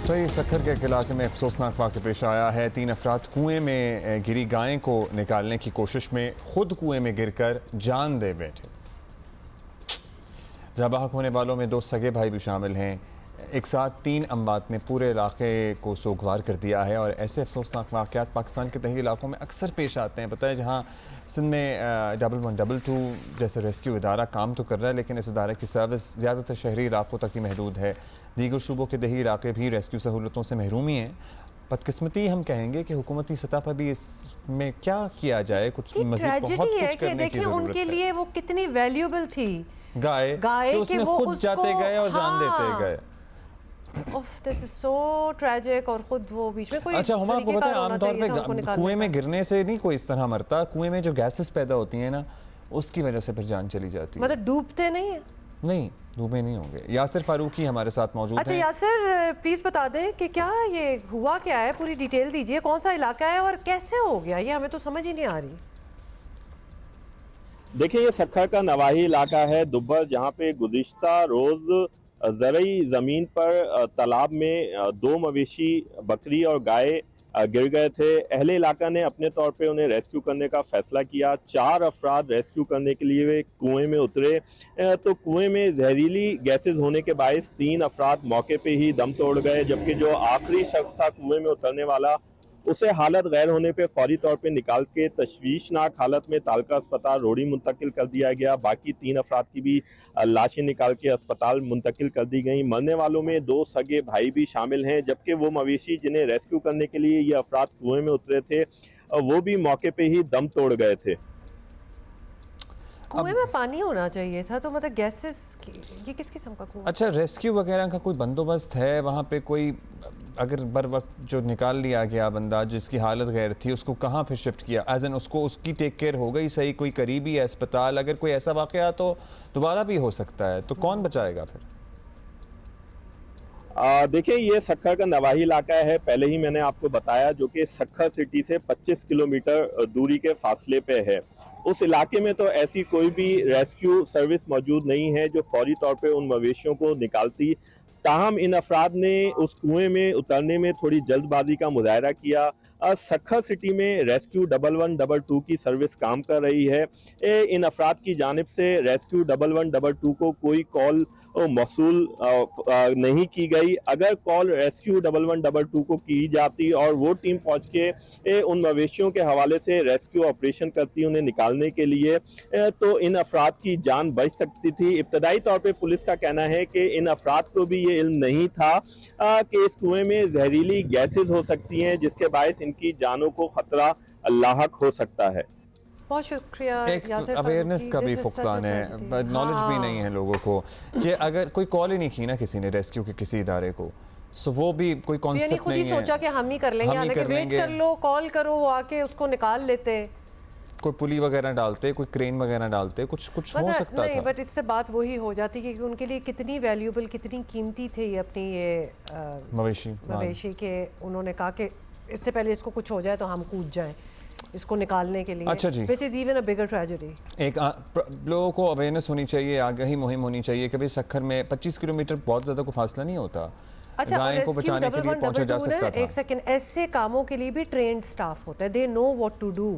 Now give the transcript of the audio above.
तो ये सक्खर के एक इलाके में अफसोसनाक वाक़या पेश आया है। 3 अफराद कुएं में गिरी गाय को निकालने की कोशिश में खुद कुएं में गिरकर जान दे बैठे। जबाह होने वालों में 2 सगे भाई भी शामिल हैं। एक साथ 3 अमवात ने पूरे इलाके को सोगवार कर दिया है और ऐसे अफसोसनाक वाक़यात पाकिस्तान के दही इलाकों में अक्सर पेश आते हैं। पता है, जहाँ सिंध में 1112 जैसे रेस्क्यू इदारा काम तो कर रहा है, लेकिन इस इदारे की सर्विस ज़्यादातर शहरी इलाकों तक ही महदूद है। दीगर सूबों के दही इलाके भी रेस्क्यू सहूलतों से महरूम ही हैं। बदकिस्मती हम कहेंगे कि हुकूमती सतह पर भी इसमें क्या किया जाए, कुछ मज़ीद बहुत कुछ करने की ज़रूरत उनके लिए वो कितनी वैल्यूबल थी गाय कि उसमें खुद जाते गए और जान देते गए। This is so tragic. और खुद वो बीच में कोई अच्छा, हम आपको बताएं, आमतौर पे कुएं में गिरने से नहीं कोई इस तरह मरता। कुएं में जो गैसेस पैदा होती हैं ना, उसकी वजह से फिर जान चली जाती है। मतलब डूबते नहीं है? नहीं, डूबे नहीं होंगे। यासिर फारूकी हमारे साथ मौजूद हैं। अच्छा यासिर, प्लीज बता दें कि क्या ये हुआ, क्या है, पूरी डिटेल दीजिए। कौन सा इलाका है और कैसे हो गया ये, हमें तो समझ ही नहीं आ रही। देखिए, ये सक्खर का नवाही इलाका है दुब्बर, जहाँ पे गुज़िश्ता रोज ज़रई ज़मीन पर तालाब में 2 मवेशी, बकरी और गाय गिर गए थे। अहले इलाका ने अपने तौर पे उन्हें रेस्क्यू करने का फैसला किया। 4 अफराद रेस्क्यू करने के लिए वे कुएं में उतरे, तो कुएं में जहरीली गैसेज होने के बायस 3 अफराद मौके पे ही दम तोड़ गए, जबकि जो आखिरी शख्स था कुएं में उतरने वाला, उसे हालत गैर होने पे फौरी तौर पे निकाल के तशवीशनाक हालत में तालका अस्पताल रोड़ी मुंतकिल कर दिया गया। बाकी 3 अफराद की भी लाशें निकाल के अस्पताल मुंतकिल कर दी गई। मरने वालों में 2 सगे भाई भी शामिल हैं, जबकि वो मवेशी जिन्हें रेस्क्यू करने के लिए ये अफराद कुएं में उतरे थे, वो भी मौके पे ही दम तोड़ गए थे। कुएं में पानी होना चाहिए था, तो मतलब गैसेस, ये किस किस्म का कुआं? अच्छा, रेस्क्यू वगैरह का कोई बंदोबस्त है वहाँ पे? कोई अगर बर वक्त जो निकाल लिया गया बंदा जिसकी हालत गैर थी, उसको कहाँ फिर शिफ्ट किया? एज एन उसको उसकी टेक केयर हो गई सही? कोई करीबी है अस्पताल? अगर कोई ऐसा वाकया तो दोबारा भी हो सकता है, तो कौन बचाएगा फिर? देखिए, ये सक्खर का नवाही इलाका है, पहले ही मैंने आपको बताया, जो कि सक्खर सिटी से 25 किलोमीटर दूरी के फासले पे है। उस इलाके में तो ऐसी कोई भी रेस्क्यू सर्विस मौजूद नहीं है जो फौरी तौर पे उन मवेशियों को निकालती। ताहम इन अफराद ने उस कुएं में उतरने में थोड़ी जल्दबाजी का मुजाहरा किया। सक्खर सिटी में रेस्क्यू 1112 की सर्विस काम कर रही है। इन अफराद की जानिब से रेस्क्यू 1112 को कोई कॉल मौसूल नहीं की गई। अगर कॉल रेस्क्यू 1112 को की जाती और वो टीम पहुंच के उन मवेशियों के हवाले से रेस्क्यू ऑपरेशन करती उन्हें निकालने के लिए, तो इन अफराद की जान बच सकती थी। इब्तदाई तौर पे पुलिस का कहना है कि इन अफराद को भी ये इल्म नहीं था कि इस कुएं में जहरीली गैसेज हो सकती हैं, जिसके बायस इनकी जानों को खतरा लाहक हो सकता है। बहुत शुक्रिया। एक अवेयरनेस का भी फुकदान है, नॉलेज भी नहीं है लोगों को कि अगर कोई कॉल ही नहीं की ना किसी ने रेस्क्यू के किसी इदारे को, सो वो भी कोई कॉन्सेप्ट नहीं है। सोचा कि हम ही कर लेंगे, हालांकि वेट कर लो, कॉल करो, वो आके उसको निकाल लेते, कोई पुली वगैरह डालते, कोई क्रेन वगैरह डालते, कुछ हो सकता नहीं, था। बट इससे बात वही हो जाती कि उनके लिए कितनी वैल्यूबल, कितनी कीमती थे ये अपनी ये मवेशी के। उन्होंने कहा कि इससे पहले इसको कुछ हो जाए तो हम कूद जाएं इसको निकालने के लिए। अच्छा जी, which is even a bigger tragedy। एक लोगों को अवेयरनेस होनी चाहिए, आगाही मुहिम होनी चाहिए कि भाई सक्खर में 25 किलोमीटर बहुत ज़्यादा कोई फासला नहीं होता। अच्छा, गाय को बचाने के लिए पहुंचा जा सकता था। एक सेकंड, ऐसे कामों के लिए भी ट्रेन्ड स्टाफ होता है, they know what to do.